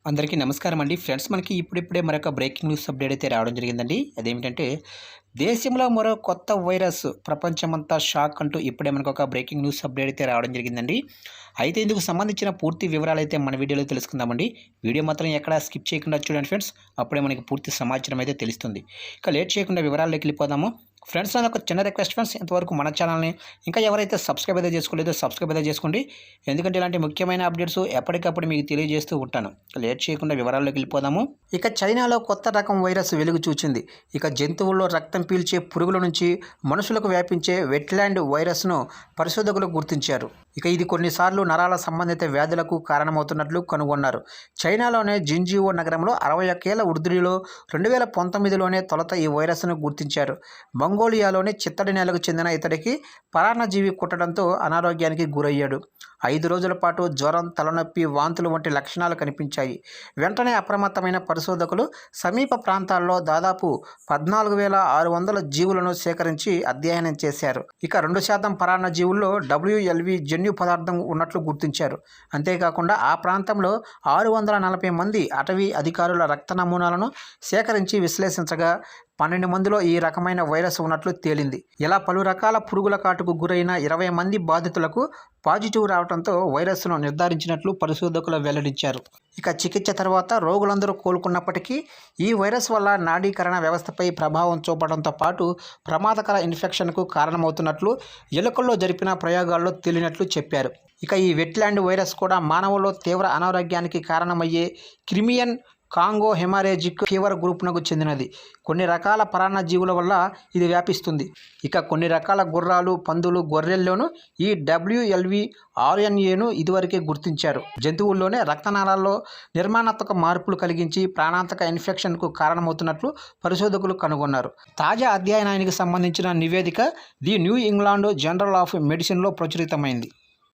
అందరికీ నమస్కారం అండి ఫ్రెండ్స్. మనకి ఇప్పుడిప్పుడే మరొక బ్రేకింగ్ న్యూస్ అప్డేట్ అయితే రావడం జరిగిందండి. అదేమిటంటే దేశంలో మరో కొత్త వైరస్ ప్రపంచమంతా షాక్ అంటూ ఇప్పుడే మనకు ఒక బ్రేకింగ్ న్యూస్ అప్డేట్ అయితే రావడం జరిగిందండి. అయితే ఇందుకు సంబంధించిన పూర్తి వివరాలు అయితే మన వీడియోలో తెలుసుకుందామండి. వీడియో మాత్రం ఎక్కడా స్కిప్ చేయకుండా చూడండి ఫ్రెండ్స్. అప్పుడే మనకి పూర్తి సమాచారం అయితే తెలుస్తుంది. ఇక లేట్ చేయకుండా వివరాల్లోకి వెళ్ళిపోదాము. ఫ్రెండ్స్, నాకు ఒక చిన్న రిక్వెస్ట్ ఫ్రెండ్స్, ఇంతవరకు మన ఛానల్ని ఇంకా ఎవరైతే సబ్స్క్రైబ్ అయితే చేసుకోలేదో సబ్స్క్రైబ్ అయితే చేసుకోండి. ఎందుకంటే ఇలాంటి ముఖ్యమైన అప్డేట్స్ ఎప్పటికప్పుడు మీకు తెలియజేస్తూ ఉంటాను. లేట్ చేయకుండా వివరాల్లోకి వెళ్ళిపోదాము. ఇక చైనాలో కొత్త రకం వైరస్ వెలుగు చూచింది. ఇక జంతువుల్లో రక్తం పీల్చే పురుగుల నుంచి మనుషులకు వ్యాపించే వెట్లాండ్ వైరస్ను పరిశోధకులు గుర్తించారు. ఇక ఇది కొన్నిసార్లు నరాల సంబంధిత వ్యాధులకు కారణమవుతున్నట్లు కనుగొన్నారు. చైనాలోనే జింజివో నగరంలో 61 ఏళ్ల వృద్ధుడిలో 2019లోనే తొలుత ఈ వైరస్ను గుర్తించారు. మంగోలియాలోని చిత్తడి నేలకు చెందిన ఇతడికి పరాన్నజీవి కుట్టడంతో అనారోగ్యానికి గురయ్యాడు. 5 రోజుల పాటు జ్వరం, తలనొప్పి, వాంతులు వంటి లక్షణాలు కనిపించాయి. వెంటనే అప్రమత్తమైన పరిశోధకులు సమీప ప్రాంతాల్లో దాదాపు 14,600 జీవులను సేకరించి అధ్యయనం చేశారు. ఇక 2% పరాన్నజీవుల్లో WLV జన్యు పదార్థం ఉన్నట్లు గుర్తించారు. అంతేకాకుండా ఆ ప్రాంతంలో 640 మంది అటవీ అధికారుల రక్త నమూనాలను సేకరించి విశ్లేషించగా 12 మందిలో ఈ రకమైన వైరస్ ఉన్నట్లు తేలింది. ఇలా పలు రకాల పురుగుల కాటుకు గురైన 20 మంది బాధితులకు పాజిటివ్ రావడంతో వైరస్ను నిర్ధారించినట్లు పరిశోధకులు వెల్లడించారు. ఇక చికిత్స తర్వాత రోగులందరూ కోలుకున్నప్పటికీ ఈ వైరస్ వల్ల నాడీకరణ వ్యవస్థపై ప్రభావం చూపడంతో పాటు ప్రమాదకర ఇన్ఫెక్షన్కు కారణమవుతున్నట్లు ఎలుకల్లో జరిపిన ప్రయోగాల్లో తేలినట్లు చెప్పారు. ఇక ఈ వెట్లాండ్ వైరస్ కూడా మానవుల్లో తీవ్ర అనారోగ్యానికి కారణమయ్యే క్రిమియన్ కాంగో హెమరేజిక్ ఫీవర్ గ్రూప్నకు చెందినది. కొన్ని రకాల పరాన్నజీవుల వల్ల ఇది వ్యాపిస్తుంది. ఇక కొన్ని రకాల గుర్రాలు, పందులు, గొర్రెల్లోనూ ఈ WLV RNAను ఇదివరకే గుర్తించారు. జంతువుల్లోనే రక్తనాళాల్లో నిర్మాణాత్మక మార్పులు కలిగించి ప్రాణాంతక ఇన్ఫెక్షన్కు కారణమవుతున్నట్లు పరిశోధకులు కనుగొన్నారు. తాజా అధ్యయనానికి సంబంధించిన నివేదిక the New England Journal of మెడిసిన్లో ప్రచురితమైంది.